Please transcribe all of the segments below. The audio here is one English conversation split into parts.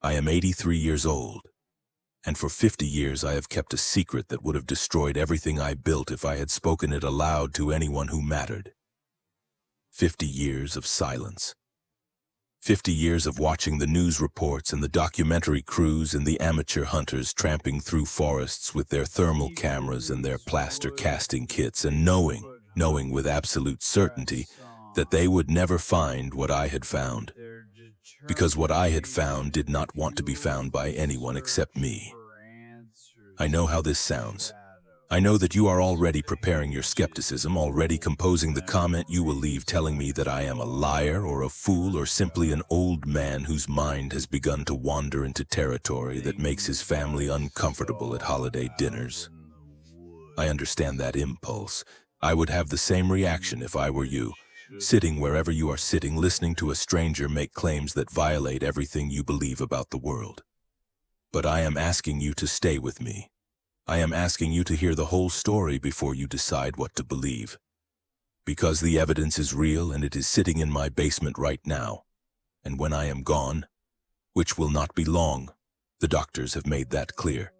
I am 83 years old, and for 50 years I have kept a secret that would have destroyed everything I built if I had spoken it aloud to anyone who mattered. 50 years of silence. 50 years of watching the news reports and the documentary crews and the amateur hunters tramping through forests with their thermal cameras and their plaster casting kits, and knowing with absolute certainty that they would never find what I had found, because what I had found did not want to be found by anyone except me. I know how this sounds. I know that you are already preparing your skepticism, already composing the comment you will leave telling me that I am a liar or a fool or simply an old man whose mind has begun to wander into territory that makes his family uncomfortable at holiday dinners. I understand that impulse. I would have the same reaction if I were you, sitting wherever you are sitting, listening to a stranger make claims that violate everything you believe about the world. But I am asking you to stay with me. I am asking you to hear the whole story before you decide what to believe. Because the evidence is real and it is sitting in my basement right now. And when I am gone, which will not be long, the doctors have made that clear,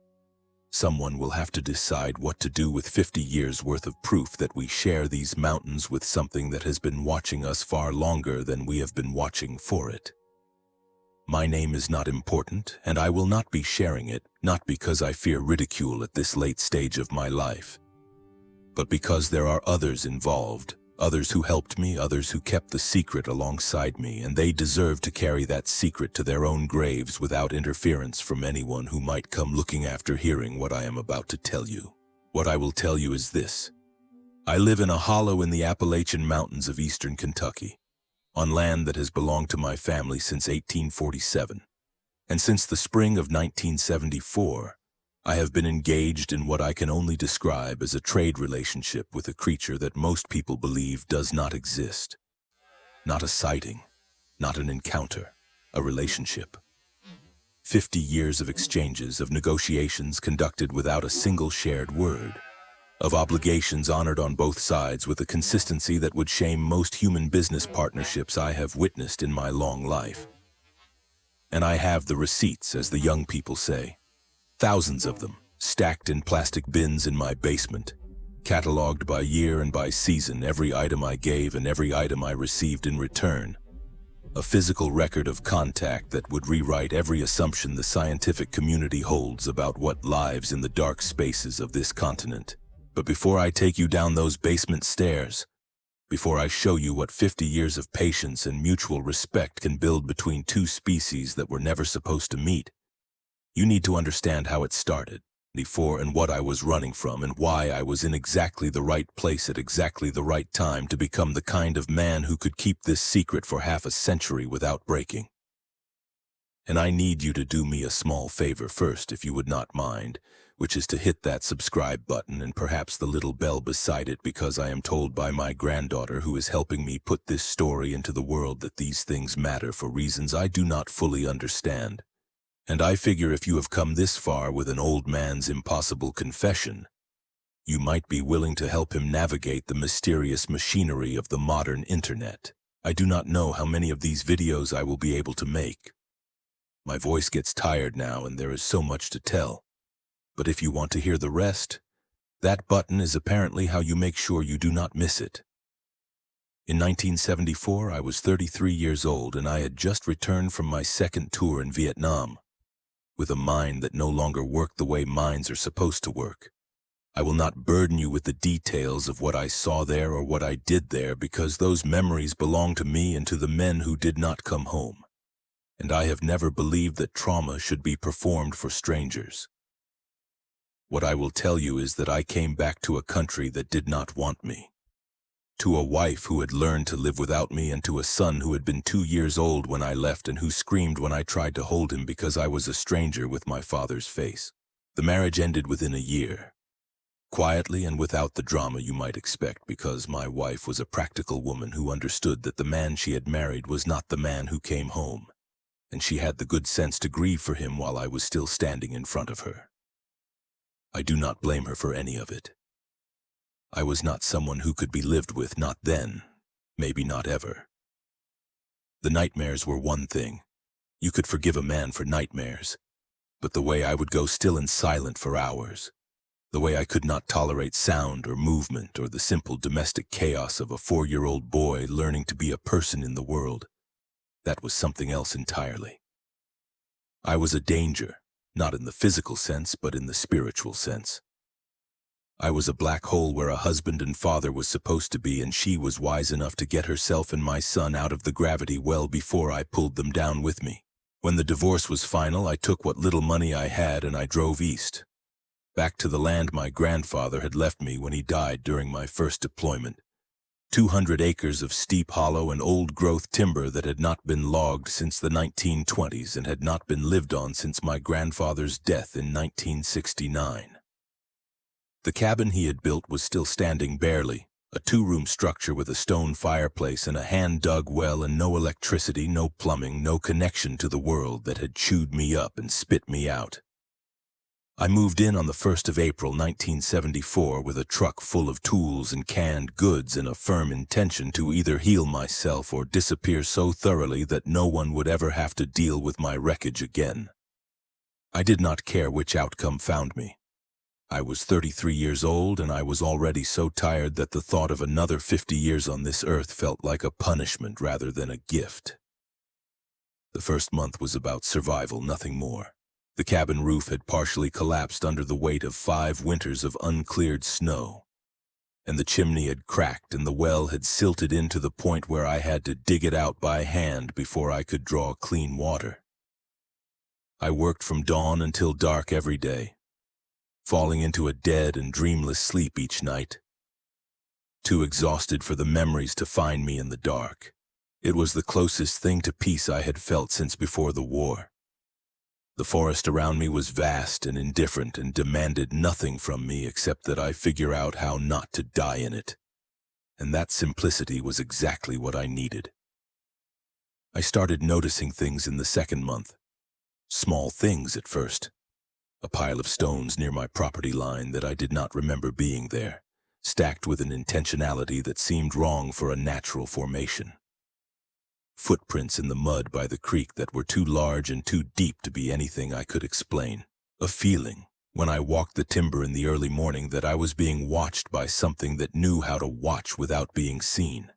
someone will have to decide what to do with 50 years worth of proof that we share these mountains with something that has been watching us far longer than we have been watching for it. My name is not important, and I will not be sharing it, not because I fear ridicule at this late stage of my life, but because there are others involved, others who helped me, others who kept the secret alongside me, and they deserve to carry that secret to their own graves without interference from anyone who might come looking after hearing what I am about to tell you. What I will tell you is this. I live in a hollow in the Appalachian Mountains of eastern Kentucky, on land that has belonged to my family since 1847, and since the spring of 1974, I have been engaged in what I can only describe as a trade relationship with a creature that most people believe does not exist. Not a sighting, not an encounter, a relationship. 50 years of exchanges, of negotiations conducted without a single shared word, of obligations honored on both sides with a consistency that would shame most human business partnerships I have witnessed in my long life. And I have the receipts, as the young people say, thousands of them, stacked in plastic bins in my basement, cataloged by year and by season, every item I gave and every item I received in return. A physical record of contact that would rewrite every assumption the scientific community holds about what lives in the dark spaces of this continent. But before I take you down those basement stairs, before I show you what 50 years of patience and mutual respect can build between two species that were never supposed to meet, you need to understand how it started, before and what I was running from, and why I was in exactly the right place at exactly the right time to become the kind of man who could keep this secret for half a century without breaking. And I need you to do me a small favor first, if you would not mind, which is to hit that subscribe button and perhaps the little bell beside it, because I am told by my granddaughter, who is helping me put this story into the world, that these things matter for reasons I do not fully understand. And I figure if you have come this far with an old man's impossible confession, you might be willing to help him navigate the mysterious machinery of the modern internet. I do not know how many of these videos I will be able to make. My voice gets tired now and there is so much to tell. But if you want to hear the rest, that button is apparently how you make sure you do not miss it. In 1974, I was 33 years old and I had just returned from my second tour in Vietnam, with a mind that no longer worked the way minds are supposed to work. I will not burden you with the details of what I saw there or what I did there, because those memories belong to me and to the men who did not come home. And I have never believed that trauma should be performed for strangers. What I will tell you is that I came back to a country that did not want me, to a wife who had learned to live without me, and to a son who had been 2 years old when I left and who screamed when I tried to hold him because I was a stranger with my father's face. The marriage ended within a year, quietly and without the drama you might expect, because my wife was a practical woman who understood that the man she had married was not the man who came home, and she had the good sense to grieve for him while I was still standing in front of her. I do not blame her for any of it. I was not someone who could be lived with, not then, maybe not ever. The nightmares were one thing, You could forgive a man for nightmares, but the way I would go still and silent for hours, the way I could not tolerate sound or movement or the simple domestic chaos of a 4-year-old boy learning to be a person in the world, that was something else entirely. I was a danger, not in the physical sense, but in the spiritual sense. I was a black hole where a husband and father was supposed to be, and she was wise enough to get herself and my son out of the gravity well before I pulled them down with me. When the divorce was final, I took what little money I had and I drove east, back to the land my grandfather had left me when he died during my first deployment. 200 acres of steep hollow and old-growth timber that had not been logged since the 1920s and had not been lived on since my grandfather's death in 1969. The cabin he had built was still standing barely, a 2-room structure with a stone fireplace and a hand-dug well and no electricity, no plumbing, no connection to the world that had chewed me up and spit me out. I moved in on the 1st of April 1974 with a truck full of tools and canned goods and a firm intention to either heal myself or disappear so thoroughly that no one would ever have to deal with my wreckage again. I did not care which outcome found me. I was 33 years old, and I was already so tired that the thought of another 50 years on this earth felt like a punishment rather than a gift. The first month was about survival, nothing more. The cabin roof had partially collapsed under the weight of 5 winters of uncleared snow, and the chimney had cracked and the well had silted in to the point where I had to dig it out by hand before I could draw clean water. I worked from dawn until dark every day, falling into a dead and dreamless sleep each night, too exhausted for the memories to find me in the dark. It was the closest thing to peace I had felt since before the war. The forest around me was vast and indifferent and demanded nothing from me except that I figure out how not to die in it. And that simplicity was exactly what I needed. I started noticing things in the second month. Small things at first. A pile of stones near my property line that I did not remember being there, stacked with an intentionality that seemed wrong for a natural formation. Footprints in the mud by the creek that were too large and too deep to be anything I could explain. A feeling, when I walked the timber in the early morning, that I was being watched by something that knew how to watch without being seen.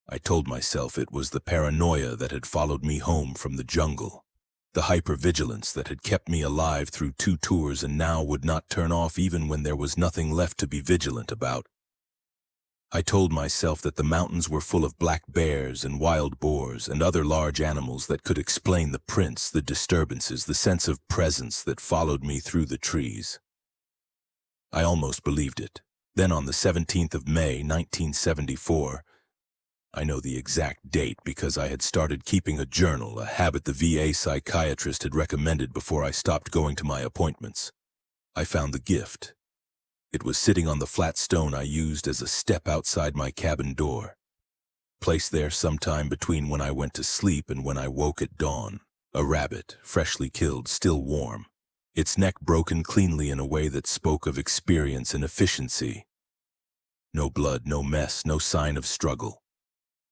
I told myself it was the paranoia that had followed me home from the jungle. The hypervigilance that had kept me alive through 2 tours and now would not turn off even when there was nothing left to be vigilant about. I told myself that the mountains were full of black bears and wild boars and other large animals that could explain the prints, the disturbances, the sense of presence that followed me through the trees. I almost believed it. Then on the 17th of May, 1974, I know the exact date because I had started keeping a journal, a habit the VA psychiatrist had recommended before I stopped going to my appointments. I found the gift. It was sitting on the flat stone I used as a step outside my cabin door, placed there sometime between when I went to sleep and when I woke at dawn. A rabbit, freshly killed, still warm, its neck broken cleanly in a way that spoke of experience and efficiency. No blood, no mess, no sign of struggle.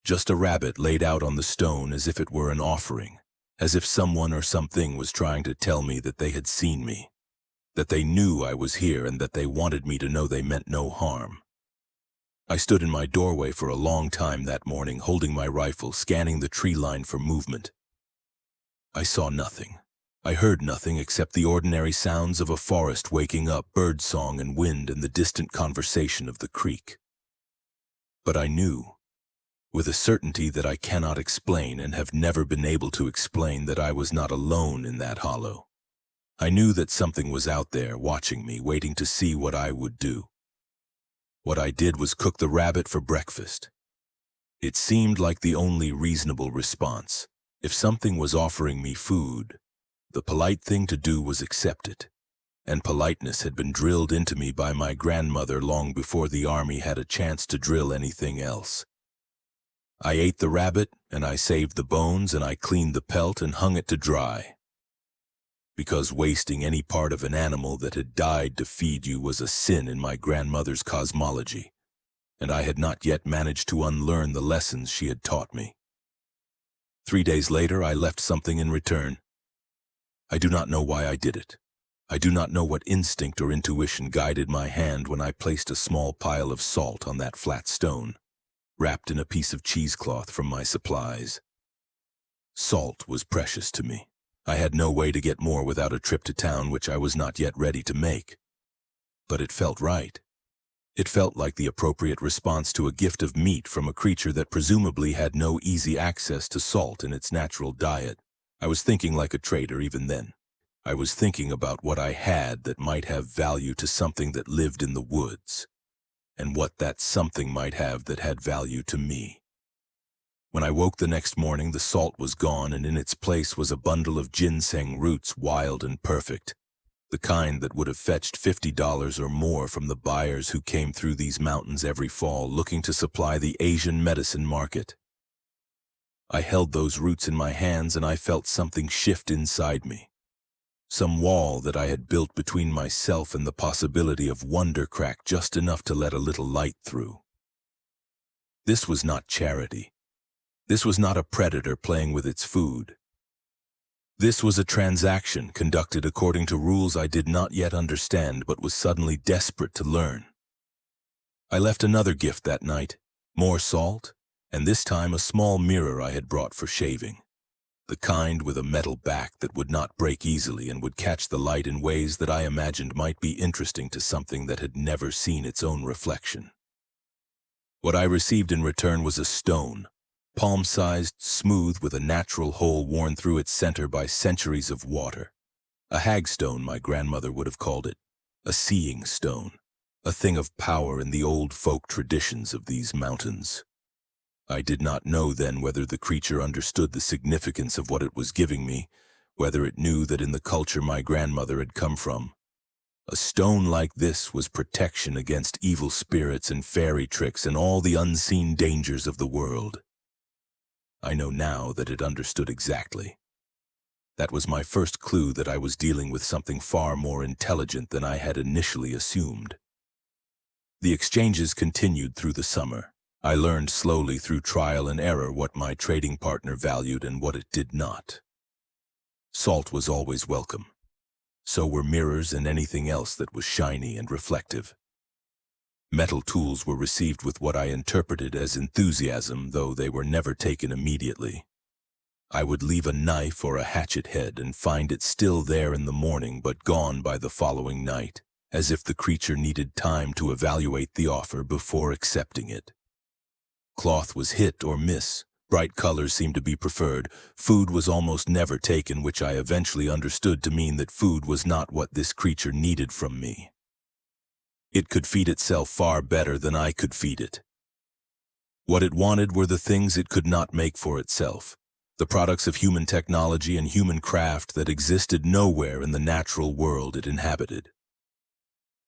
Just a rabbit laid out on the stone as if it were an offering, as if someone or something was trying to tell me that they had seen me, that they knew I was here and that they wanted me to know they meant no harm. I stood in my doorway for a long time that morning, holding my rifle, scanning the tree line for movement. I saw nothing. I heard nothing except the ordinary sounds of a forest waking up, birdsong and wind and the distant conversation of the creek. But I knew, with a certainty that I cannot explain and have never been able to explain, that I was not alone in that hollow. I knew that something was out there watching me, waiting to see what I would do. What I did was cook the rabbit for breakfast. It seemed like the only reasonable response. If something was offering me food, the polite thing to do was accept it. And politeness had been drilled into me by my grandmother long before the army had a chance to drill anything else. I ate the rabbit, and I saved the bones, and I cleaned the pelt and hung it to dry. Because wasting any part of an animal that had died to feed you was a sin in my grandmother's cosmology, and I had not yet managed to unlearn the lessons she had taught me. 3 days later, I left something in return. I do not know why I did it. I do not know what instinct or intuition guided my hand when I placed a small pile of salt on that flat stone, wrapped in a piece of cheesecloth from my supplies. Salt was precious to me. I had no way to get more without a trip to town which I was not yet ready to make. But it felt right. It felt like the appropriate response to a gift of meat from a creature that presumably had no easy access to salt in its natural diet. I was thinking like a trader even then. I was thinking about what I had that might have value to something that lived in the woods, and what that something might have that had value to me. When I woke the next morning, the salt was gone, and in its place was a bundle of ginseng roots, wild and perfect, the kind that would have fetched $50 or more from the buyers who came through these mountains every fall looking to supply the Asian medicine market. I held those roots in my hands, and I felt something shift inside me. Some wall that I had built between myself and the possibility of wonder crack just enough to let a little light through. This was not charity. This was not a predator playing with its food. This was a transaction conducted according to rules I did not yet understand but was suddenly desperate to learn. I left another gift that night, more salt, and this time a small mirror I had brought for shaving. The kind with a metal back that would not break easily and would catch the light in ways that I imagined might be interesting to something that had never seen its own reflection. What I received in return was a stone, palm-sized, smooth, with a natural hole worn through its center by centuries of water. A hagstone, my grandmother would have called it. A seeing stone, a thing of power in the old folk traditions of these mountains. I did not know then whether the creature understood the significance of what it was giving me, whether it knew that in the culture my grandmother had come from, a stone like this was protection against evil spirits and fairy tricks and all the unseen dangers of the world. I know now that it understood exactly. That was my first clue that I was dealing with something far more intelligent than I had initially assumed. The exchanges continued through the summer. I learned slowly through trial and error what my trading partner valued and what it did not. Salt was always welcome. So were mirrors and anything else that was shiny and reflective. Metal tools were received with what I interpreted as enthusiasm, though they were never taken immediately. I would leave a knife or a hatchet head and find it still there in the morning but gone by the following night, as if the creature needed time to evaluate the offer before accepting it. Cloth was hit or miss. Bright colors seemed to be preferred. Food was almost never taken, which I eventually understood to mean that food was not what this creature needed from me. It could feed itself far better than I could feed it. What it wanted were the things it could not make for itself, the products of human technology and human craft that existed nowhere in the natural world it inhabited.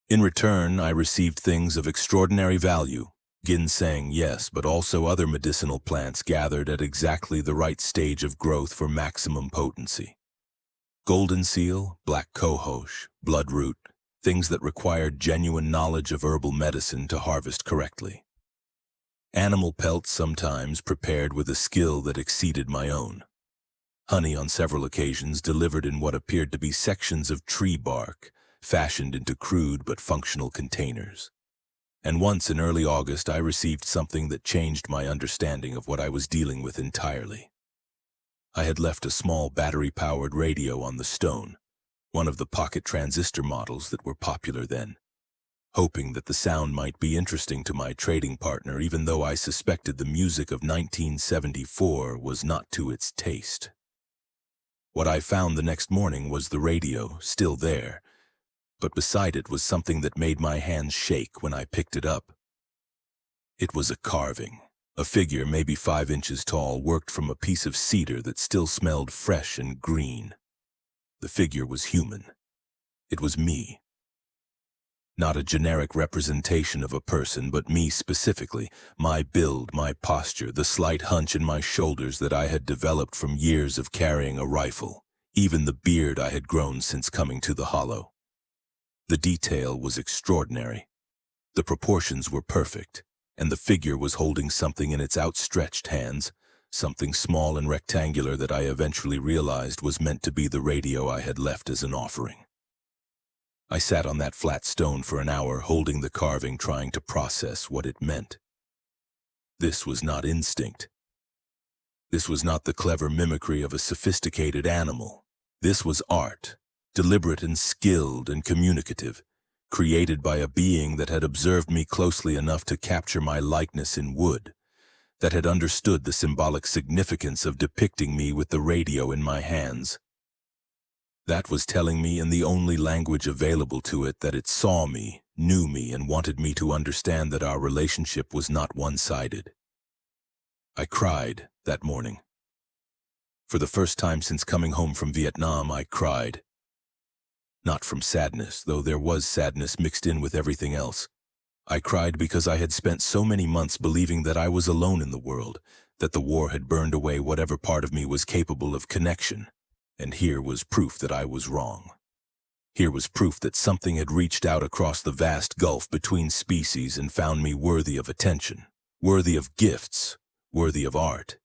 In return, I received things of extraordinary value. Ginseng, yes, but also other medicinal plants gathered at exactly the right stage of growth for maximum potency. Golden seal, black cohosh, bloodroot, things that required genuine knowledge of herbal medicine to harvest correctly. Animal pelts sometimes prepared with a skill that exceeded my own. Honey on several occasions delivered in what appeared to be sections of tree bark, fashioned into crude but functional containers. And once in early August, I received something that changed my understanding of what I was dealing with entirely. I had left a small battery-powered radio on the stone, one of the pocket transistor models that were popular then, hoping that the sound might be interesting to my trading partner, even though I suspected the music of 1974 was not to its taste. What I found the next morning was the radio, still there, but beside it was something that made my hands shake when I picked it up. It was a carving, a figure maybe 5 inches tall, worked from a piece of cedar that still smelled fresh and green. The figure was human. It was me. Not a generic representation of a person, but me specifically, my build, my posture, the slight hunch in my shoulders that I had developed from years of carrying a rifle, even the beard I had grown since coming to the hollow. The detail was extraordinary. The proportions were perfect, and the figure was holding something in its outstretched hands, something small and rectangular that I eventually realized was meant to be the radio I had left as an offering. I sat on that flat stone for an hour, holding the carving, trying to process what it meant. This was not instinct. This was not the clever mimicry of a sophisticated animal. This was art, deliberate and skilled and communicative, created by a being that had observed me closely enough to capture my likeness in wood, that had understood the symbolic significance of depicting me with the radio in my hands. That was telling me in the only language available to it that it saw me, knew me, and wanted me to understand that our relationship was not one-sided. I cried that morning. For the first time since coming home from Vietnam, I cried. Not from sadness, though there was sadness mixed in with everything else. I cried because I had spent so many months believing that I was alone in the world, that the war had burned away whatever part of me was capable of connection. And here was proof that I was wrong. Here was proof that something had reached out across the vast gulf between species and found me worthy of attention, worthy of gifts, worthy of art.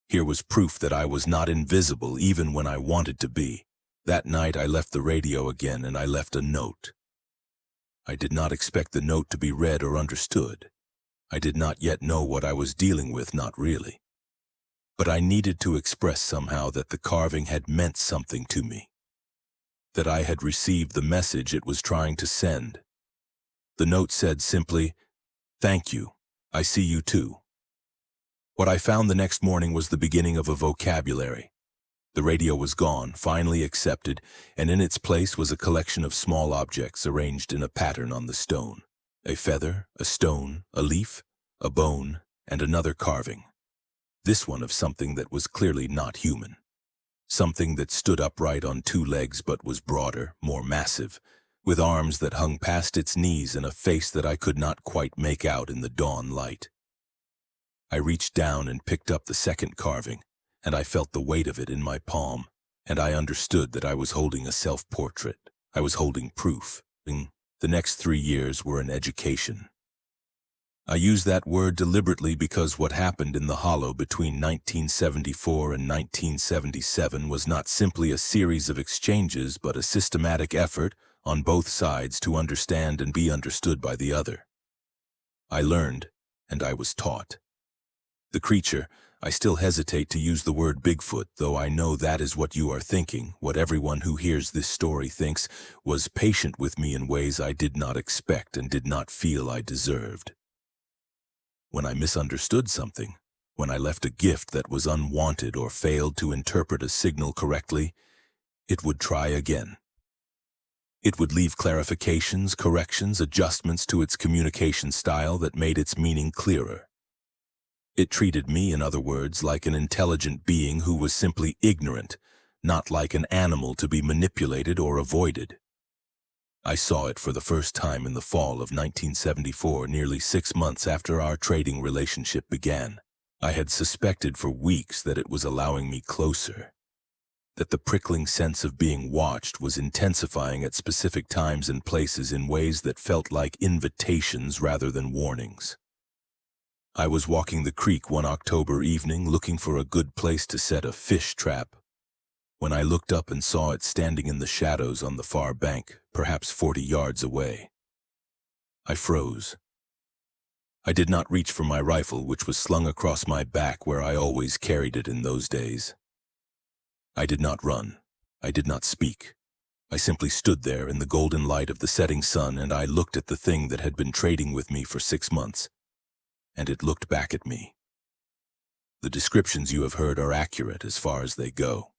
Here was proof that I was not invisible even when I wanted to be. That night I left the radio again, and I left a note. I did not expect the note to be read or understood. I did not yet know what I was dealing with, not really. But I needed to express somehow that the carving had meant something to me, that I had received the message it was trying to send. The note said simply, "Thank you, I see you too." What I found the next morning was the beginning of a vocabulary. The radio was gone, finally accepted, and in its place was a collection of small objects arranged in a pattern on the stone. A feather, a stone, a leaf, a bone, and another carving. This one of something that was clearly not human. Something that stood upright on two legs but was broader, more massive, with arms that hung past its knees and a face that I could not quite make out in the dawn light. I reached down and picked up the second carving, and I felt the weight of it in my palm, and I understood that I was holding a self-portrait. I was holding proof. The next 3 years were an education. I use that word deliberately because what happened in the hollow between 1974 and 1977 was not simply a series of exchanges, but a systematic effort on both sides to understand and be understood by the other. I learned, and I was taught. The creature, I still hesitate to use the word Bigfoot, though I know that is what you are thinking, what everyone who hears this story thinks, was patient with me in ways I did not expect and did not feel I deserved. When I misunderstood something, when I left a gift that was unwanted or failed to interpret a signal correctly, it would try again. It would leave clarifications, corrections, adjustments to its communication style that made its meaning clearer. It treated me, in other words, like an intelligent being who was simply ignorant, not like an animal to be manipulated or avoided. I saw it for the first time in the fall of 1974, nearly 6 months after our trading relationship began. I had suspected for weeks that it was allowing me closer, that the prickling sense of being watched was intensifying at specific times and places in ways that felt like invitations rather than warnings. I was walking the creek one October evening looking for a good place to set a fish trap, when I looked up and saw it standing in the shadows on the far bank, perhaps 40 yards away. I froze. I did not reach for my rifle, which was slung across my back where I always carried it in those days. I did not run. I did not speak. I simply stood there in the golden light of the setting sun, and I looked at the thing that had been trading with me for 6 months, and it looked back at me. The descriptions you have heard are accurate as far as they go.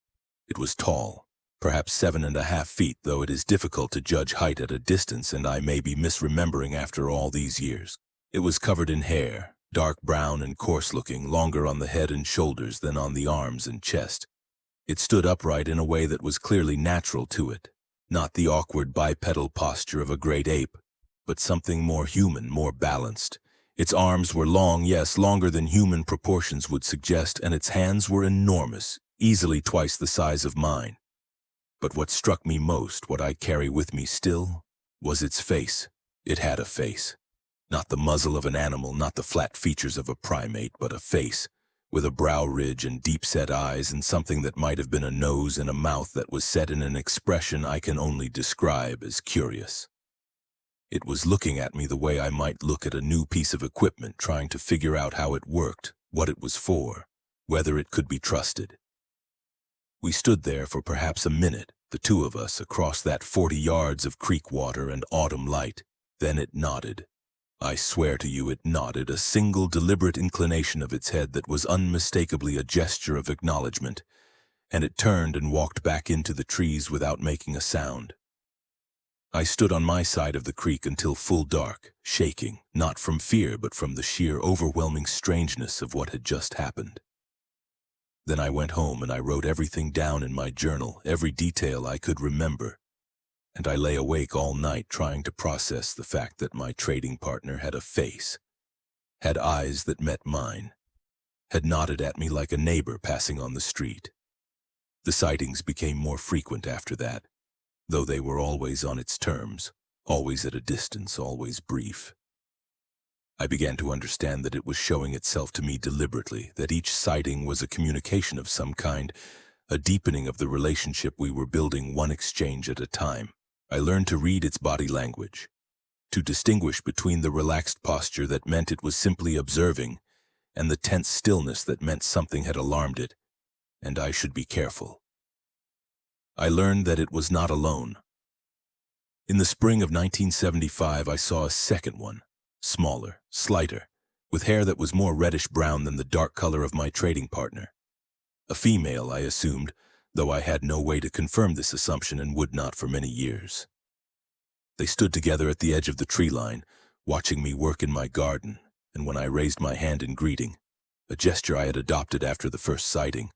It was tall, perhaps 7.5 feet, though it is difficult to judge height at a distance, and I may be misremembering after all these years. It was covered in hair, dark brown and coarse-looking, longer on the head and shoulders than on the arms and chest. It stood upright in a way that was clearly natural to it, not the awkward bipedal posture of a great ape, but something more human, more balanced. Its arms were long, yes, longer than human proportions would suggest, and its hands were enormous, easily twice the size of mine. But what struck me most, what I carry with me still, was its face. It had a face. Not the muzzle of an animal, not the flat features of a primate, but a face, with a brow ridge and deep-set eyes and something that might have been a nose and a mouth that was set in an expression I can only describe as curious. It was looking at me the way I might look at a new piece of equipment, trying to figure out how it worked, what it was for, whether it could be trusted. We stood there for perhaps a minute, the two of us, across that 40 yards of creek water and autumn light. Then it nodded. I swear to you it nodded, a single deliberate inclination of its head that was unmistakably a gesture of acknowledgement, and it turned and walked back into the trees without making a sound. I stood on my side of the creek until full dark, shaking, not from fear but from the sheer overwhelming strangeness of what had just happened. Then I went home and I wrote everything down in my journal, every detail I could remember, and I lay awake all night trying to process the fact that my trading partner had a face, had eyes that met mine, had nodded at me like a neighbor passing on the street. The sightings became more frequent after that, though they were always on its terms, always at a distance, always brief. I began to understand that it was showing itself to me deliberately, that each sighting was a communication of some kind, a deepening of the relationship we were building, one exchange at a time. I learned to read its body language, to distinguish between the relaxed posture that meant it was simply observing and the tense stillness that meant something had alarmed it, and I should be careful. I learned that it was not alone. In the spring of 1975, I saw a second one, smaller, slighter, with hair that was more reddish-brown than the dark color of my trading partner. A female, I assumed, though I had no way to confirm this assumption and would not for many years. They stood together at the edge of the tree line, watching me work in my garden, and when I raised my hand in greeting, a gesture I had adopted after the first sighting,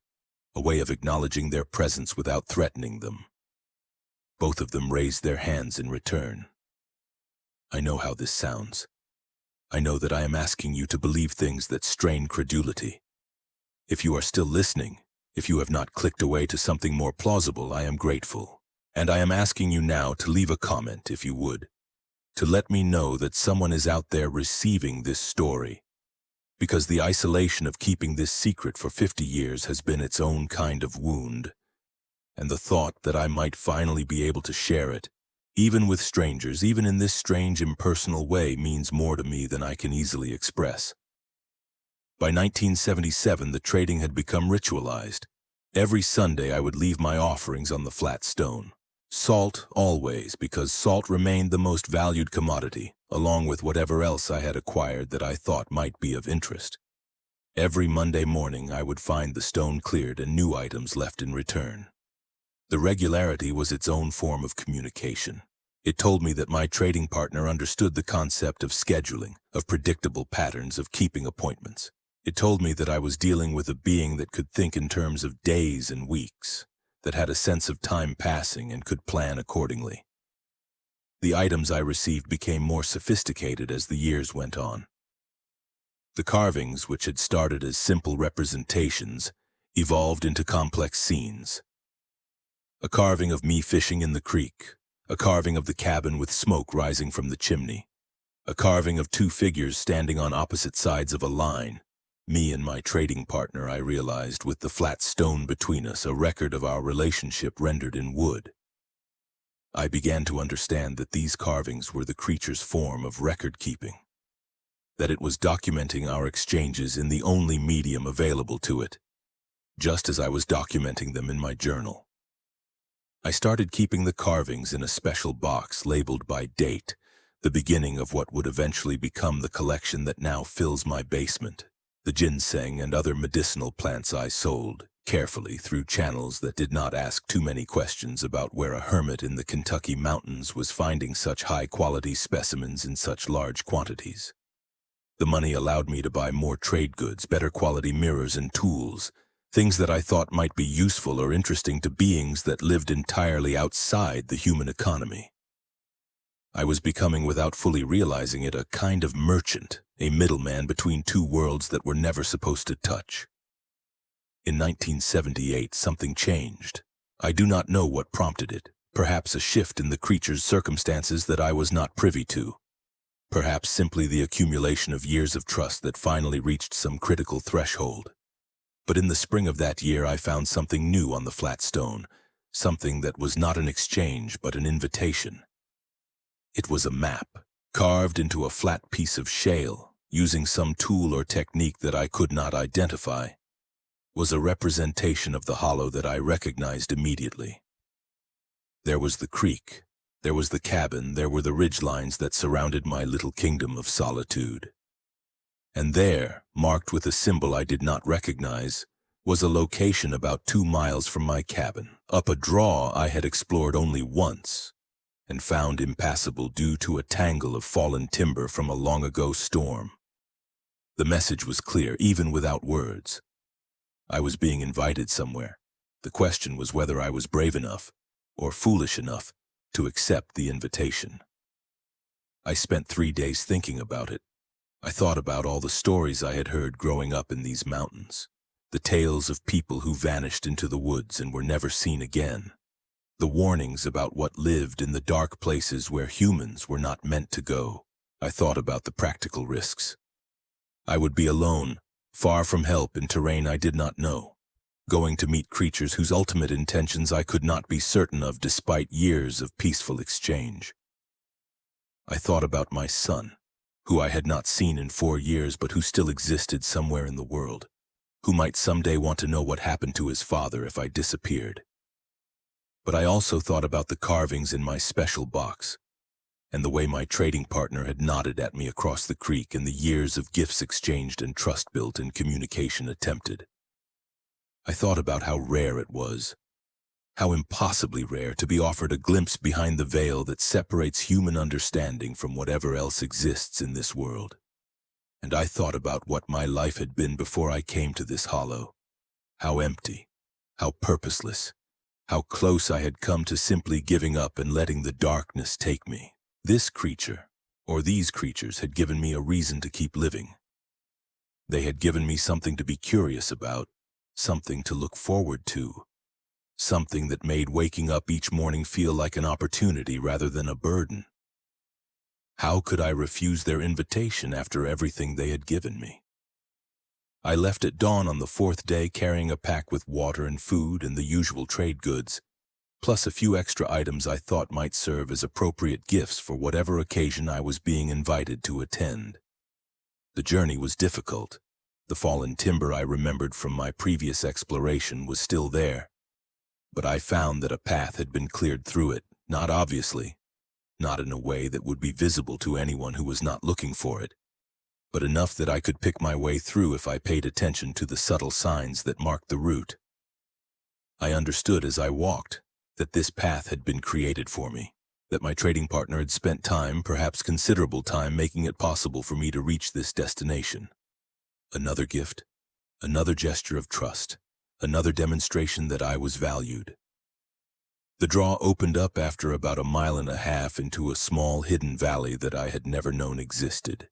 a way of acknowledging their presence without threatening them. Both of them raised their hands in return. I know how this sounds. I know that I am asking you to believe things that strain credulity. If you are still listening, if you have not clicked away to something more plausible, I am grateful. And I am asking you now to leave a comment, if you would, to let me know that someone is out there receiving this story. Because the isolation of keeping this secret for 50 years has been its own kind of wound. And the thought that I might finally be able to share it, even with strangers, even in this strange, impersonal way, means more to me than I can easily express. By 1977, the trading had become ritualized. Every Sunday, I would leave my offerings on the flat stone. Salt, always, because salt remained the most valued commodity, along with whatever else I had acquired that I thought might be of interest. Every Monday morning, I would find the stone cleared and new items left in return. The regularity was its own form of communication. It told me that my trading partner understood the concept of scheduling, of predictable patterns, of keeping appointments. It told me that I was dealing with a being that could think in terms of days and weeks, that had a sense of time passing and could plan accordingly. The items I received became more sophisticated as the years went on. The carvings, which had started as simple representations, evolved into complex scenes. A carving of me fishing in the creek, a carving of the cabin with smoke rising from the chimney, a carving of two figures standing on opposite sides of a line, me and my trading partner, I realized, with the flat stone between us, a record of our relationship rendered in wood. I began to understand that these carvings were the creature's form of record-keeping, that it was documenting our exchanges in the only medium available to it, just as I was documenting them in my journal. I started keeping the carvings in a special box labeled by date, the beginning of what would eventually become the collection that now fills my basement. The ginseng and other medicinal plants I sold, carefully through channels that did not ask too many questions about where a hermit in the Kentucky mountains was finding such high-quality specimens in such large quantities. The money allowed me to buy more trade goods, better quality mirrors and tools, things that I thought might be useful or interesting to beings that lived entirely outside the human economy. I was becoming, without fully realizing it, a kind of merchant, a middleman between two worlds that were never supposed to touch. In 1978, something changed. I do not know what prompted it, perhaps a shift in the creature's circumstances that I was not privy to. Perhaps simply the accumulation of years of trust that finally reached some critical threshold. But in the spring of that year I found something new on the flat stone, something that was not an exchange but an invitation. It was a map, carved into a flat piece of shale, using some tool or technique that I could not identify. Was a representation of the hollow that I recognized immediately. There was the creek, there was the cabin, there were the ridgelines that surrounded my little kingdom of solitude. And there, marked with a symbol I did not recognize, was a location about 2 miles from my cabin, up a draw I had explored only once, and found impassable due to a tangle of fallen timber from a long-ago storm. The message was clear, even without words. I was being invited somewhere. The question was whether I was brave enough, or foolish enough, to accept the invitation. I spent 3 days thinking about it. I thought about all the stories I had heard growing up in these mountains, the tales of people who vanished into the woods and were never seen again, the warnings about what lived in the dark places where humans were not meant to go. I thought about the practical risks. I would be alone, far from help in terrain I did not know, going to meet creatures whose ultimate intentions I could not be certain of despite years of peaceful exchange. I thought about my son, who I had not seen in 4 years but who still existed somewhere in the world, who might someday want to know what happened to his father if I disappeared. But I also thought about the carvings in my special box, and the way my trading partner had nodded at me across the creek and the years of gifts exchanged and trust built and communication attempted. I thought about how rare it was, how impossibly rare to be offered a glimpse behind the veil that separates human understanding from whatever else exists in this world. And I thought about what my life had been before I came to this hollow, how empty, how purposeless, how close I had come to simply giving up and letting the darkness take me. This creature, or these creatures, had given me a reason to keep living. They had given me something to be curious about, something to look forward to, something that made waking up each morning feel like an opportunity rather than a burden. How could I refuse their invitation after everything they had given me? I left at dawn on the 4th day carrying a pack with water and food and the usual trade goods, plus a few extra items I thought might serve as appropriate gifts for whatever occasion I was being invited to attend. The journey was difficult. The fallen timber I remembered from my previous exploration was still there, but I found that a path had been cleared through it, not obviously, not in a way that would be visible to anyone who was not looking for it, but enough that I could pick my way through if I paid attention to the subtle signs that marked the route. I understood as I walked that this path had been created for me, that my trading partner had spent time, perhaps considerable time, making it possible for me to reach this destination. Another gift, another gesture of trust, another demonstration that I was valued. The draw opened up after about 1.5 miles into a small hidden valley that I had never known existed.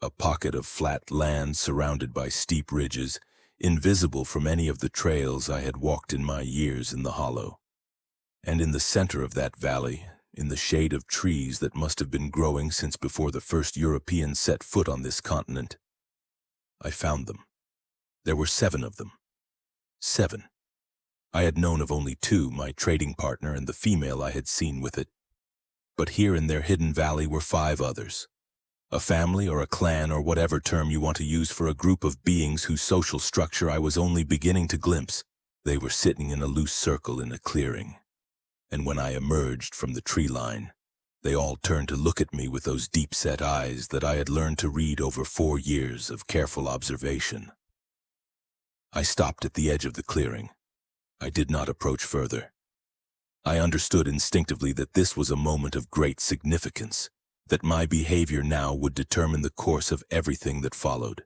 A pocket of flat land surrounded by steep ridges, invisible from any of the trails I had walked in my years in the hollow. And in the center of that valley, in the shade of trees that must have been growing since before the first Europeans set foot on this continent, I found them. There were 7 of them. 7. I had known of only 2, my trading partner and the female I had seen with it. But here in their hidden valley were 5 others. A family or a clan or whatever term you want to use for a group of beings whose social structure I was only beginning to glimpse. They were sitting in a loose circle in a clearing. And when I emerged from the tree line, they all turned to look at me with those deep-set eyes that I had learned to read over 4 years of careful observation. I stopped at the edge of the clearing. I did not approach further. I understood instinctively that this was a moment of great significance, that my behavior now would determine the course of everything that followed.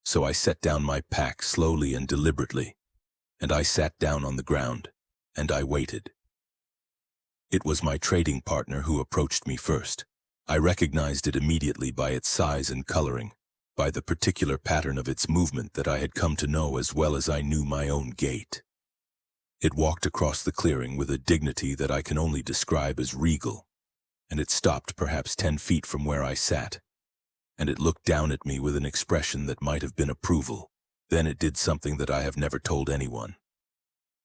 So I set down my pack slowly and deliberately, and I sat down on the ground, and I waited. It was my trading partner who approached me first. I recognized it immediately by its size and coloring, by the particular pattern of its movement that I had come to know as well as I knew my own gait. It walked across the clearing with a dignity that I can only describe as regal, and it stopped perhaps 10 feet from where I sat, and it looked down at me with an expression that might have been approval, Then it did something that I have never told anyone.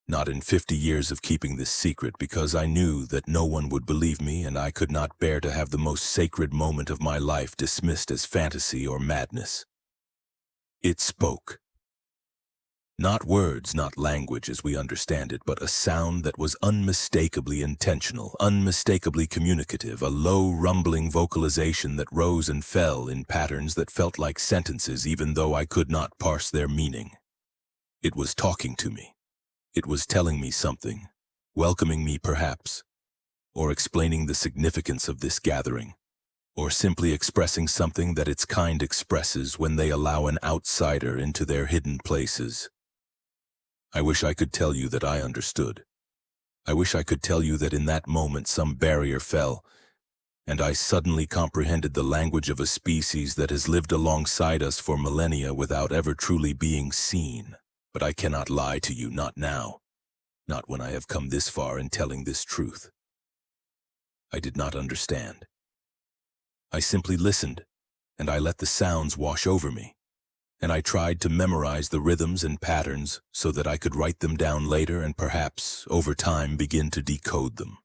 Not in 50 years of keeping this secret, because I knew that no one would believe me and I could not bear to have the most sacred moment of my life dismissed as fantasy or madness. It spoke. Not words, not language as we understand it, but a sound that was unmistakably intentional, unmistakably communicative, a low, rumbling vocalization that rose and fell in patterns that felt like sentences even though I could not parse their meaning. It was talking to me. It was telling me something, welcoming me perhaps, or explaining the significance of this gathering, or simply expressing something that its kind expresses when they allow an outsider into their hidden places. I wish I could tell you that I understood. I wish I could tell you that in that moment some barrier fell, and I suddenly comprehended the language of a species that has lived alongside us for millennia without ever truly being seen. But I cannot lie to you, not now, not when I have come this far in telling this truth. I did not understand. I simply listened, and I let the sounds wash over me. And I tried to memorize the rhythms and patterns so that I could write them down later and perhaps, over time, begin to decode them.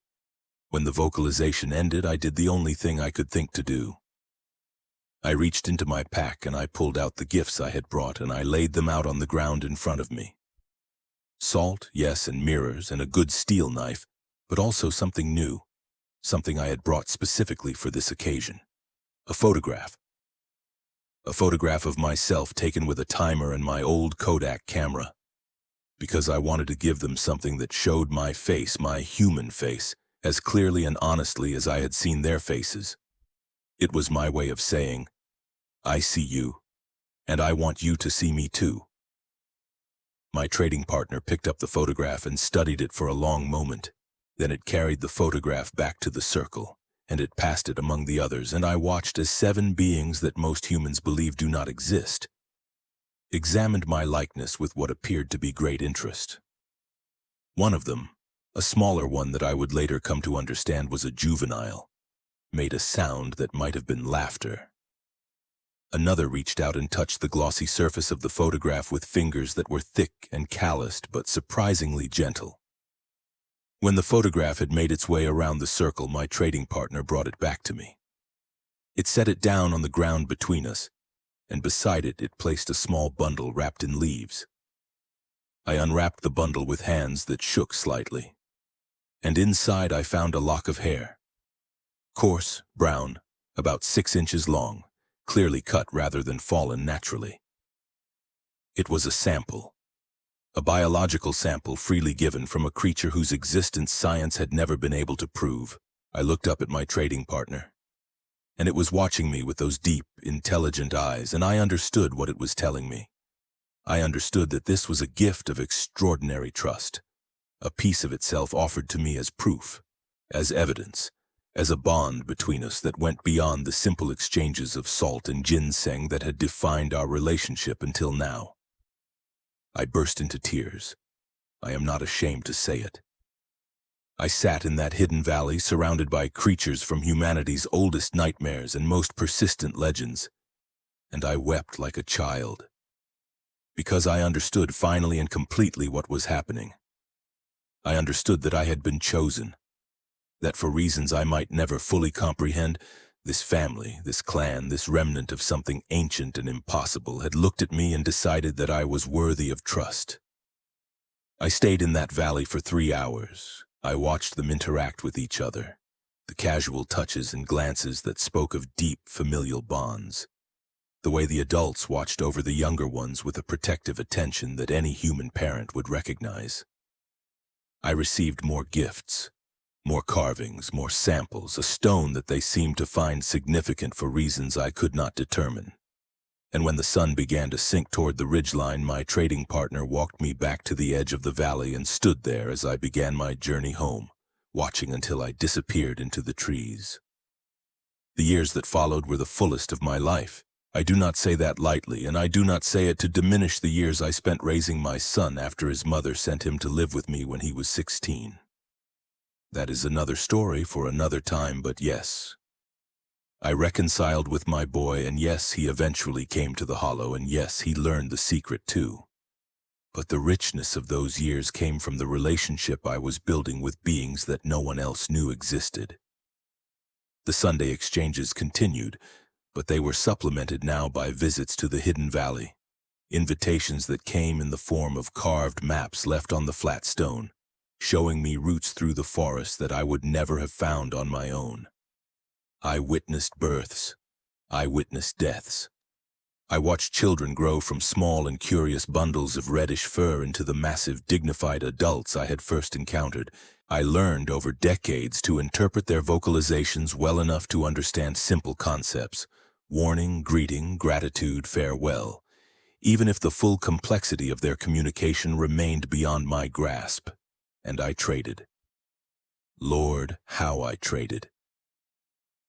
When the vocalization ended, I did the only thing I could think to do. I reached into my pack and I pulled out the gifts I had brought and I laid them out on the ground in front of me. Salt, yes, and mirrors and a good steel knife, but also something new, something I had brought specifically for this occasion. A photograph. A photograph of myself taken with a timer and my old Kodak camera, because I wanted to give them something that showed my face, my human face, as clearly and honestly as I had seen their faces. It was my way of saying, I see you, and I want you to see me too. My trading partner picked up the photograph and studied it for a long moment. Then it carried the photograph back to the circle, and it passed it among the others, and I watched as 7 beings that most humans believe do not exist examined my likeness with what appeared to be great interest. One of them, a smaller one that I would later come to understand was a juvenile, made a sound that might have been laughter. Another reached out and touched the glossy surface of the photograph with fingers that were thick and calloused but surprisingly gentle. When the photograph had made its way around the circle, my trading partner brought it back to me. It set it down on the ground between us, and beside it placed a small bundle wrapped in leaves. I unwrapped the bundle with hands that shook slightly, and inside I found a lock of hair. Coarse, brown, about 6 inches long, clearly cut rather than fallen naturally. It was a sample. A biological sample freely given from a creature whose existence science had never been able to prove. I looked up at my trading partner, and it was watching me with those deep, intelligent eyes, and I understood what it was telling me. I understood that this was a gift of extraordinary trust, a piece of itself offered to me as proof, as evidence, as a bond between us that went beyond the simple exchanges of salt and ginseng that had defined our relationship until now. I burst into tears. I am not ashamed to say it. I sat in that hidden valley surrounded by creatures from humanity's oldest nightmares and most persistent legends, and I wept like a child, because I understood finally and completely what was happening. I understood that I had been chosen, that for reasons I might never fully comprehend, this family, this clan, this remnant of something ancient and impossible had looked at me and decided that I was worthy of trust. I stayed in that valley for 3 hours. I watched them interact with each other, the casual touches and glances that spoke of deep familial bonds, the way the adults watched over the younger ones with a protective attention that any human parent would recognize. I received more gifts. More carvings, more samples, a stone that they seemed to find significant for reasons I could not determine. And when the sun began to sink toward the ridgeline, my trading partner walked me back to the edge of the valley and stood there as I began my journey home, watching until I disappeared into the trees. The years that followed were the fullest of my life. I do not say that lightly, and I do not say it to diminish the years I spent raising my son after his mother sent him to live with me when he was 16. That is another story for another time, but yes, I reconciled with my boy, and yes, he eventually came to the hollow, and yes, he learned the secret too. But the richness of those years came from the relationship I was building with beings that no one else knew existed. The Sunday exchanges continued, but they were supplemented now by visits to the hidden valley, invitations that came in the form of carved maps left on the flat stone, showing me routes through the forest that I would never have found on my own. I witnessed births. I witnessed deaths. I watched children grow from small and curious bundles of reddish fur into the massive, dignified adults I had first encountered. I learned over decades to interpret their vocalizations well enough to understand simple concepts: warning, greeting, gratitude, farewell, even if the full complexity of their communication remained beyond my grasp. And I traded. Lord, how I traded.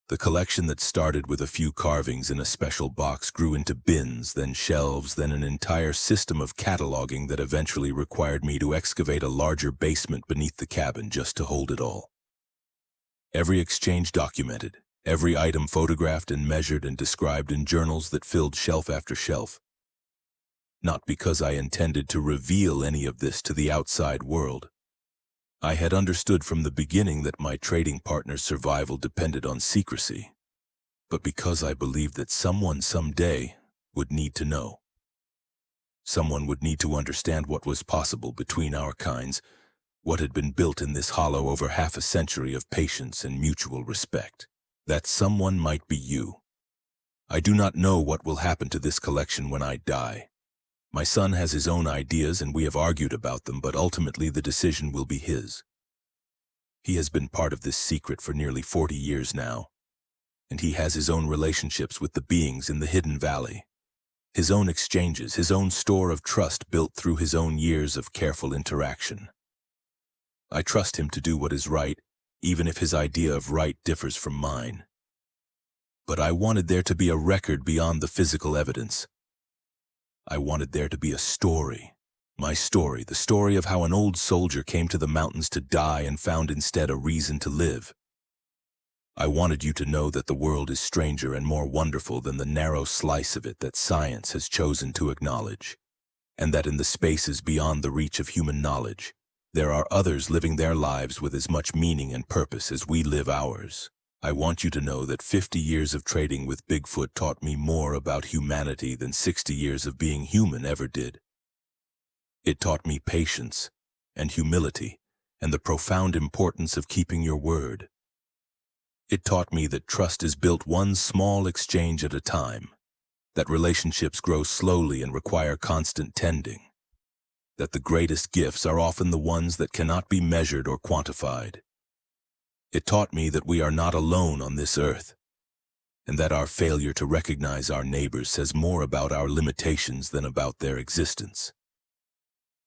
The collection that started with a few carvings in a special box grew into bins, then shelves, then an entire system of cataloging that eventually required me to excavate a larger basement beneath the cabin just to hold it all. Every exchange documented, every item photographed and measured and described in journals that filled shelf after shelf. Not because I intended to reveal any of this to the outside world. I had understood from the beginning that my trading partner's survival depended on secrecy, but because I believed that someone someday would need to know. Someone would need to understand what was possible between our kinds, what had been built in this hollow over half a century of patience and mutual respect. That someone might be you. I do not know what will happen to this collection when I die. My son has his own ideas and we have argued about them, but ultimately the decision will be his. He has been part of this secret for nearly 40 years now, and he has his own relationships with the beings in the hidden valley, his own exchanges, his own store of trust built through his own years of careful interaction. I trust him to do what is right, even if his idea of right differs from mine. But I wanted there to be a record beyond the physical evidence. I wanted there to be a story. My story, the story of how an old soldier came to the mountains to die and found instead a reason to live. I wanted you to know that the world is stranger and more wonderful than the narrow slice of it that science has chosen to acknowledge, and that in the spaces beyond the reach of human knowledge, there are others living their lives with as much meaning and purpose as we live ours. I want you to know that 50 years of trading with Bigfoot taught me more about humanity than 60 years of being human ever did. It taught me patience and humility and the profound importance of keeping your word. It taught me that trust is built one small exchange at a time, that relationships grow slowly and require constant tending, that the greatest gifts are often the ones that cannot be measured or quantified. It taught me that we are not alone on this earth, and that our failure to recognize our neighbors says more about our limitations than about their existence.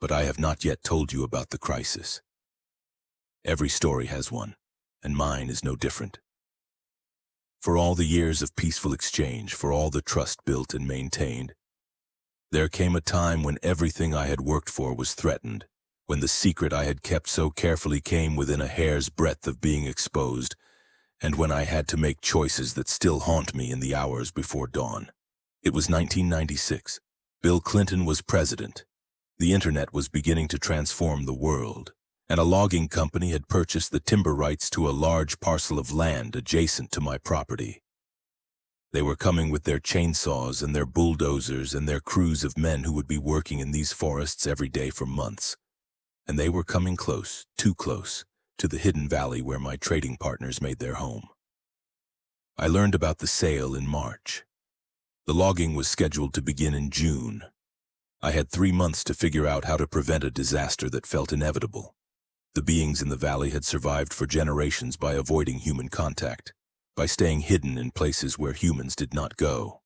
But I have not yet told you about the crisis. Every story has one, and mine is no different. For all the years of peaceful exchange, for all the trust built and maintained, there came a time when everything I had worked for was threatened, when the secret I had kept so carefully came within a hair's breadth of being exposed, and when I had to make choices that still haunt me in the hours before dawn. It was 1996. Bill Clinton was president. The internet was beginning to transform the world, and a logging company had purchased the timber rights to a large parcel of land adjacent to my property. They were coming with their chainsaws and their bulldozers and their crews of men who would be working in these forests every day for months. And they were coming close, too close, to the hidden valley where my trading partners made their home. I learned about the sale in March. The logging was scheduled to begin in June. I had 3 months to figure out how to prevent a disaster that felt inevitable. The beings in the valley had survived for generations by avoiding human contact, by staying hidden in places where humans did not go.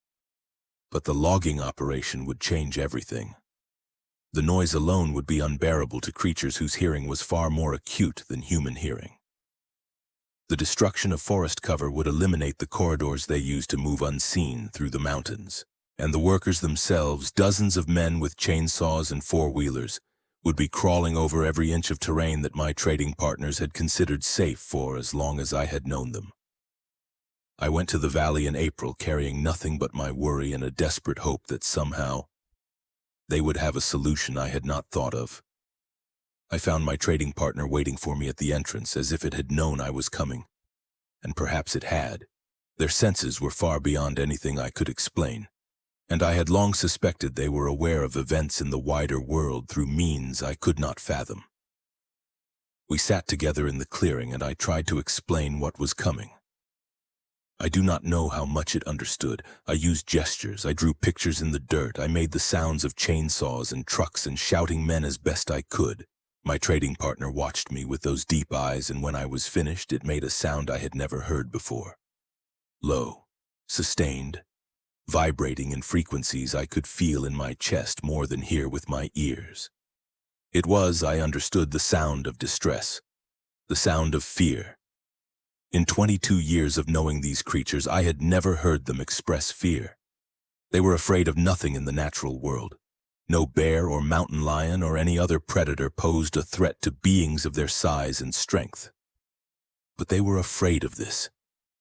But the logging operation would change everything. The noise alone would be unbearable to creatures whose hearing was far more acute than human hearing. The destruction of forest cover would eliminate the corridors they used to move unseen through the mountains, and the workers themselves, dozens of men with chainsaws and four-wheelers, would be crawling over every inch of terrain that my trading partners had considered safe for as long as I had known them. I went to the valley in April carrying nothing but my worry and a desperate hope that somehow they would have a solution I had not thought of. I found my trading partner waiting for me at the entrance as if it had known I was coming. And perhaps it had. Their senses were far beyond anything I could explain, and I had long suspected they were aware of events in the wider world through means I could not fathom. We sat together in the clearing and I tried to explain what was coming. I do not know how much it understood. I used gestures, I drew pictures in the dirt, I made the sounds of chainsaws and trucks and shouting men as best I could. My trading partner watched me with those deep eyes, and when I was finished, it made a sound I had never heard before. Low, sustained, vibrating in frequencies I could feel in my chest more than hear with my ears. It was, I understood, the sound of distress, the sound of fear. In 22 years of knowing these creatures, I had never heard them express fear. They were afraid of nothing in the natural world. No bear or mountain lion or any other predator posed a threat to beings of their size and strength. But they were afraid of this.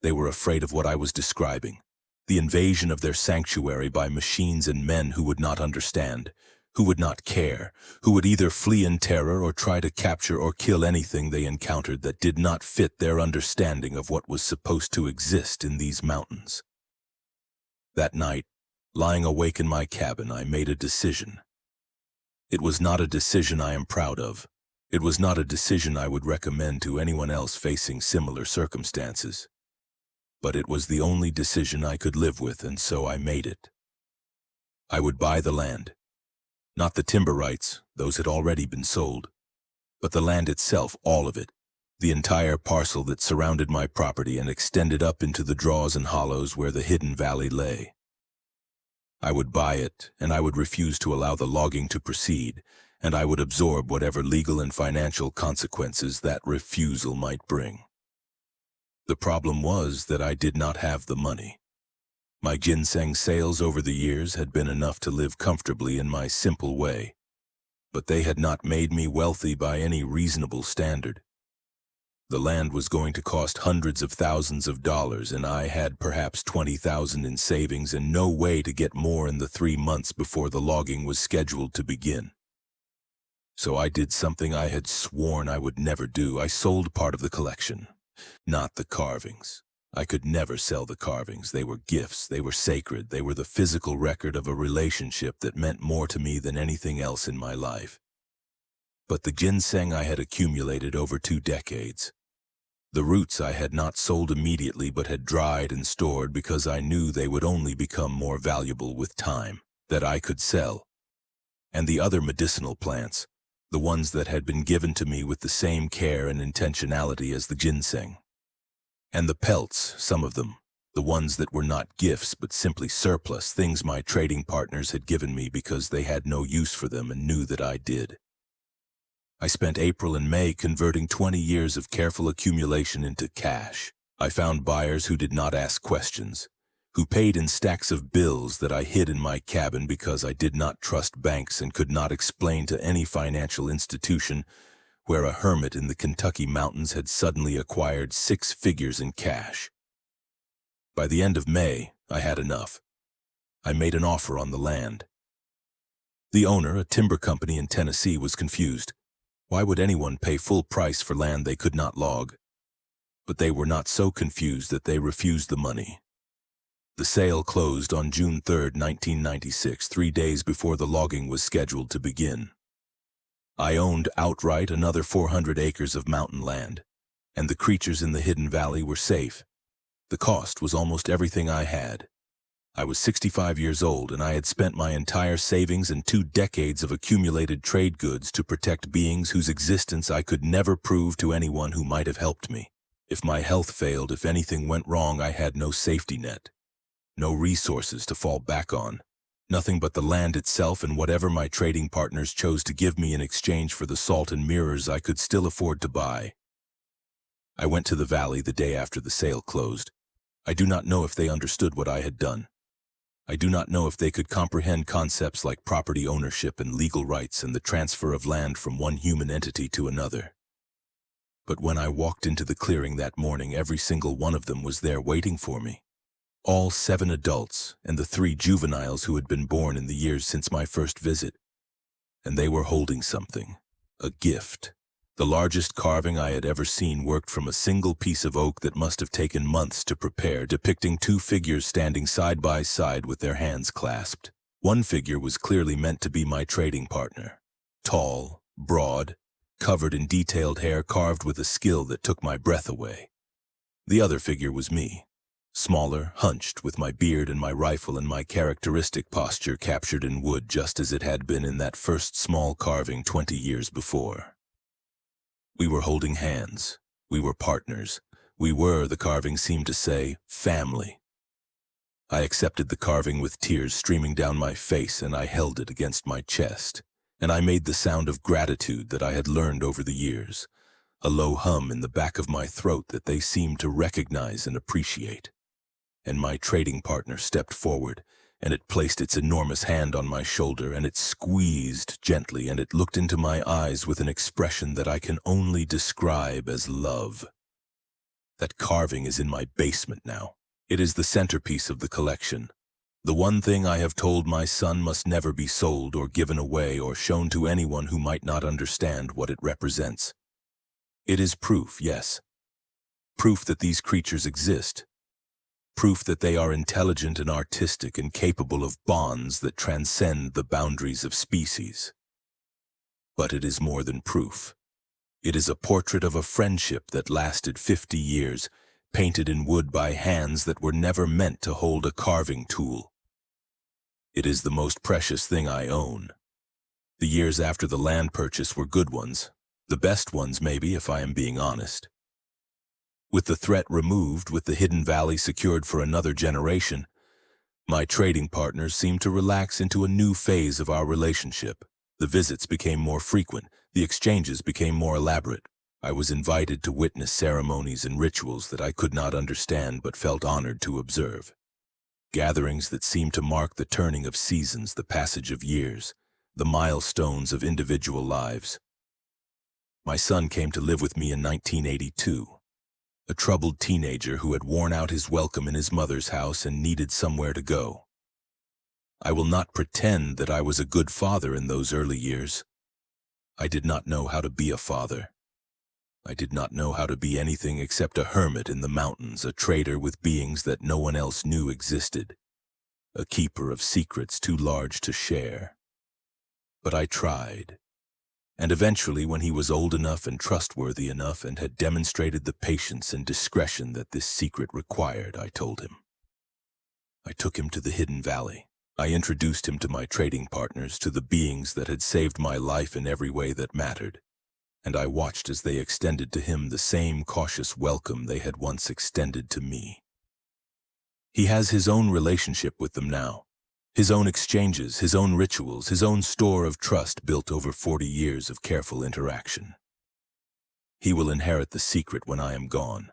They were afraid of what I was describing, the invasion of their sanctuary by machines and men who would not understand, who would not care, who would either flee in terror or try to capture or kill anything they encountered that did not fit their understanding of what was supposed to exist in these mountains. That night, lying awake in my cabin, I made a decision. It was not a decision I am proud of. It was not a decision I would recommend to anyone else facing similar circumstances. But it was the only decision I could live with, and so I made it. I would buy the land. Not the timber rights, those had already been sold, but the land itself, all of it, the entire parcel that surrounded my property and extended up into the draws and hollows where the hidden valley lay. I would buy it, and I would refuse to allow the logging to proceed, and I would absorb whatever legal and financial consequences that refusal might bring. The problem was that I did not have the money. My ginseng sales over the years had been enough to live comfortably in my simple way, but they had not made me wealthy by any reasonable standard. The land was going to cost hundreds of thousands of dollars, and I had perhaps $20,000 in savings and no way to get more in the 3 months before the logging was scheduled to begin. So I did something I had sworn I would never do. I sold part of the collection, not the carvings. I could never sell the carvings. They were gifts. They were sacred. They were the physical record of a relationship that meant more to me than anything else in my life. But the ginseng I had accumulated over 2 decades. The roots I had not sold immediately but had dried and stored because I knew they would only become more valuable with time, that I could sell. And the other medicinal plants, the ones that had been given to me with the same care and intentionality as the ginseng. And the pelts, some of them, the ones that were not gifts but simply surplus, things my trading partners had given me because they had no use for them and knew that I did. I spent April and May converting 20 years of careful accumulation into cash. I found buyers who did not ask questions, who paid in stacks of bills that I hid in my cabin because I did not trust banks and could not explain to any financial institution where a hermit in the Kentucky mountains had suddenly acquired 6 figures in cash. By the end of May, I had enough. I made an offer on the land. The owner, a timber company in Tennessee, was confused. Why would anyone pay full price for land they could not log? But they were not so confused that they refused the money. The sale closed on June 3, 1996, 3 days before the logging was scheduled to begin. I owned outright another 400 acres of mountain land, and the creatures in the hidden valley were safe. The cost was almost everything I had. I was 65 years old, and I had spent my entire savings and 2 decades of accumulated trade goods to protect beings whose existence I could never prove to anyone who might have helped me. If my health failed, if anything went wrong, I had no safety net, no resources to fall back on, nothing but the land itself and whatever my trading partners chose to give me in exchange for the salt and mirrors I could still afford to buy. I went to the valley the day after the sale closed. I do not know if they understood what I had done. I do not know if they could comprehend concepts like property ownership and legal rights and the transfer of land from one human entity to another. But when I walked into the clearing that morning, every single one of them was there waiting for me. All 7 adults and the 3 juveniles who had been born in the years since my first visit. And they were holding something, a gift. The largest carving I had ever seen worked from a single piece of oak that must have taken months to prepare, depicting 2 figures standing side by side with their hands clasped. One figure was clearly meant to be my trading partner. Tall, broad, covered in detailed hair carved with a skill that took my breath away. The other figure was me. Smaller, hunched, with my beard and my rifle and my characteristic posture captured in wood just as it had been in that first small carving 20 years before. We were holding hands. We were partners. We were, the carving seemed to say, family. I accepted the carving with tears streaming down my face, and I held it against my chest, and I made the sound of gratitude that I had learned over the years, a low hum in the back of my throat that they seemed to recognize and appreciate. And my trading partner stepped forward, and it placed its enormous hand on my shoulder, and it squeezed gently, and it looked into my eyes with an expression that I can only describe as love. That carving is in my basement now. It is the centerpiece of the collection. The one thing I have told my son must never be sold or given away or shown to anyone who might not understand what it represents. It is proof, yes. Proof that these creatures exist. Proof that they are intelligent and artistic and capable of bonds that transcend the boundaries of species. But it is more than proof. It is a portrait of a friendship that lasted 50 years, painted in wood by hands that were never meant to hold a carving tool. It is the most precious thing I own. The years after the land purchase were good ones, the best ones maybe, if I am being honest. With the threat removed, with the hidden valley secured for another generation, my trading partners seemed to relax into a new phase of our relationship. The visits became more frequent, the exchanges became more elaborate. I was invited to witness ceremonies and rituals that I could not understand but felt honored to observe. Gatherings that seemed to mark the turning of seasons, the passage of years, the milestones of individual lives. My son came to live with me in 1982. A troubled teenager who had worn out his welcome in his mother's house and needed somewhere to go. I will not pretend that I was a good father in those early years. I did not know how to be a father. I did not know how to be anything except a hermit in the mountains, a trader with beings that no one else knew existed, a keeper of secrets too large to share. But I tried. And eventually, when he was old enough and trustworthy enough and had demonstrated the patience and discretion that this secret required, I told him. I took him to the hidden valley. I introduced him to my trading partners, to the beings that had saved my life in every way that mattered, and I watched as they extended to him the same cautious welcome they had once extended to me. He has his own relationship with them now. His own exchanges, his own rituals, his own store of trust built over 40 years of careful interaction. He will inherit the secret when I am gone,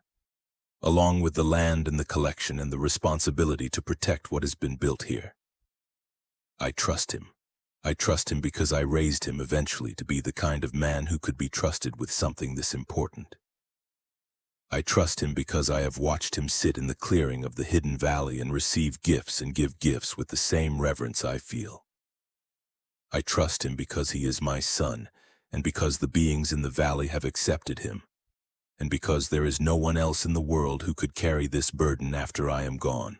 along with the land and the collection and the responsibility to protect what has been built here. I trust him. I trust him because I raised him eventually to be the kind of man who could be trusted with something this important. I trust him because I have watched him sit in the clearing of the hidden valley and receive gifts and give gifts with the same reverence I feel. I trust him because he is my son, and because the beings in the valley have accepted him, and because there is no one else in the world who could carry this burden after I am gone.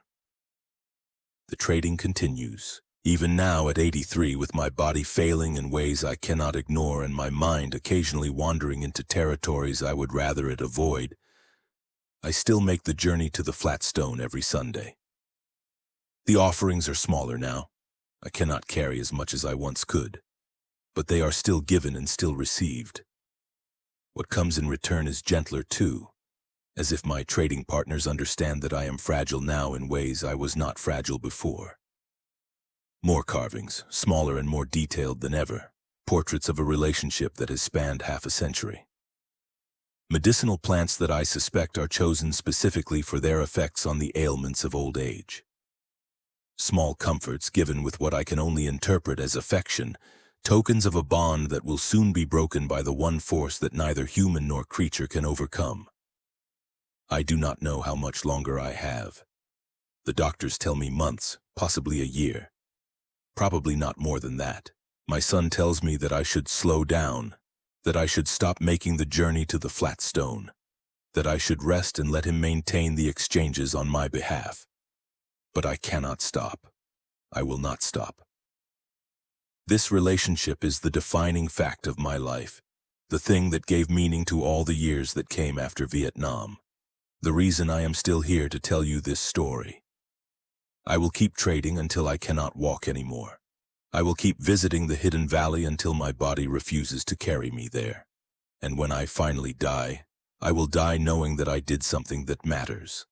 The trading continues, even now at 83, with my body failing in ways I cannot ignore and my mind occasionally wandering into territories I would rather it avoid. I still make the journey to the flat stone every Sunday. The offerings are smaller now. I cannot carry as much as I once could, but they are still given and still received. What comes in return is gentler too, as if my trading partners understand that I am fragile now in ways I was not fragile before. More carvings, smaller and more detailed than ever, portraits of a relationship that has spanned half a century. Medicinal plants that I suspect are chosen specifically for their effects on the ailments of old age. Small comforts given with what I can only interpret as affection tokens of a bond that will soon be broken by the one force that neither human nor creature can overcome. I do not know how much longer I have. The doctors tell me months, possibly a year. Probably not more than that. My son tells me that I should slow down, that I should stop making the journey to the flat stone, that I should rest and let him maintain the exchanges on my behalf. But I cannot stop. I will not stop. This relationship is the defining fact of my life, the thing that gave meaning to all the years that came after Vietnam, the reason I am still here to tell you this story. I will keep trading until I cannot walk anymore. I will keep visiting the hidden valley until my body refuses to carry me there. And when I finally die, I will die knowing that I did something that matters.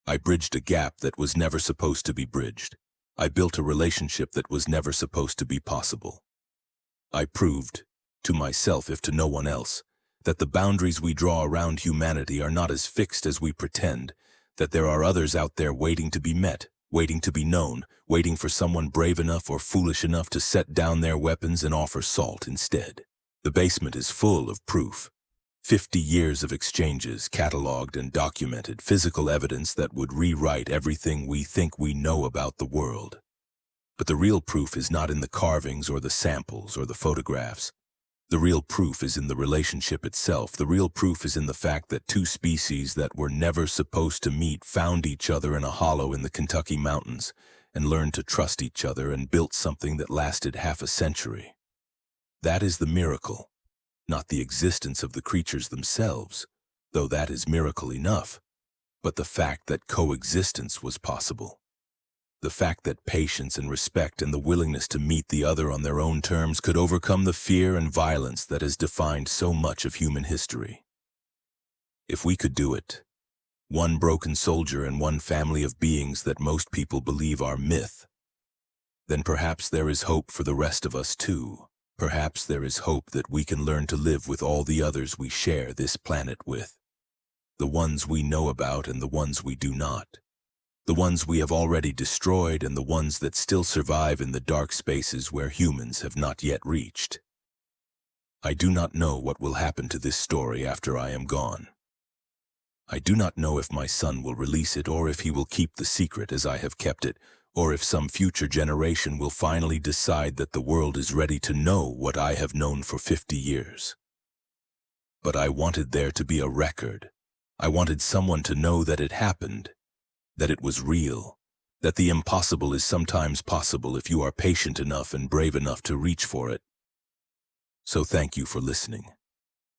I bridged a gap that was never supposed to be bridged. I built a relationship that was never supposed to be possible. I proved, to myself if to no one else, that the boundaries we draw around humanity are not as fixed as we pretend, that there are others out there waiting to be met, waiting to be known, waiting for someone brave enough or foolish enough to set down their weapons and offer salt instead. The basement is full of proof. 50 years of exchanges, cataloged and documented, physical evidence that would rewrite everything we think we know about the world. But the real proof is not in the carvings or the samples or the photographs. The real proof is in the relationship itself. The real proof is in the fact that two species that were never supposed to meet found each other in a hollow in the Kentucky mountains and learned to trust each other and built something that lasted half a century. That is the miracle. Not the existence of the creatures themselves, though that is miracle enough, but the fact that coexistence was possible. The fact that patience and respect and the willingness to meet the other on their own terms could overcome the fear and violence that has defined so much of human history. If we could do it, one broken soldier and one family of beings that most people believe are myth, then perhaps there is hope for the rest of us too. Perhaps there is hope that we can learn to live with all the others we share this planet with. The ones we know about and the ones we do not. The ones we have already destroyed and the ones that still survive in the dark spaces where humans have not yet reached. I do not know what will happen to this story after I am gone. I do not know if my son will release it or if he will keep the secret as I have kept it, or if some future generation will finally decide that the world is ready to know what I have known for 50 years. But I wanted there to be a record. I wanted someone to know that it happened, that it was real, that the impossible is sometimes possible if you are patient enough and brave enough to reach for it. So thank you for listening.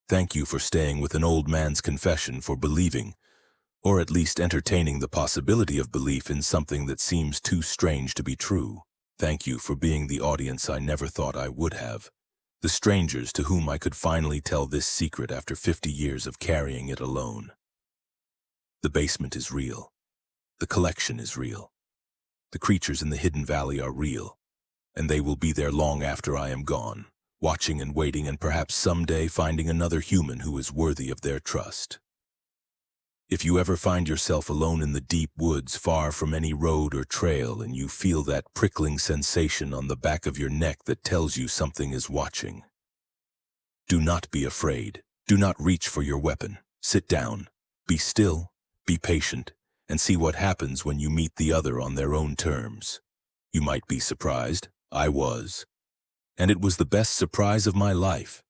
Thank you for staying with an old man's confession, for believing, or at least entertaining the possibility of belief in something that seems too strange to be true. Thank you for being the audience I never thought I would have, the strangers to whom I could finally tell this secret after 50 years of carrying it alone. The basement is real. The collection is real. The creatures in the hidden valley are real, and they will be there long after I am gone, watching and waiting and perhaps someday finding another human who is worthy of their trust. If you ever find yourself alone in the deep woods, far from any road or trail, and you feel that prickling sensation on the back of your neck that tells you something is watching, do not be afraid. Do not reach for your weapon. Sit down, be still, be patient, and see what happens when you meet the other on their own terms. You might be surprised. I was. And it was the best surprise of my life.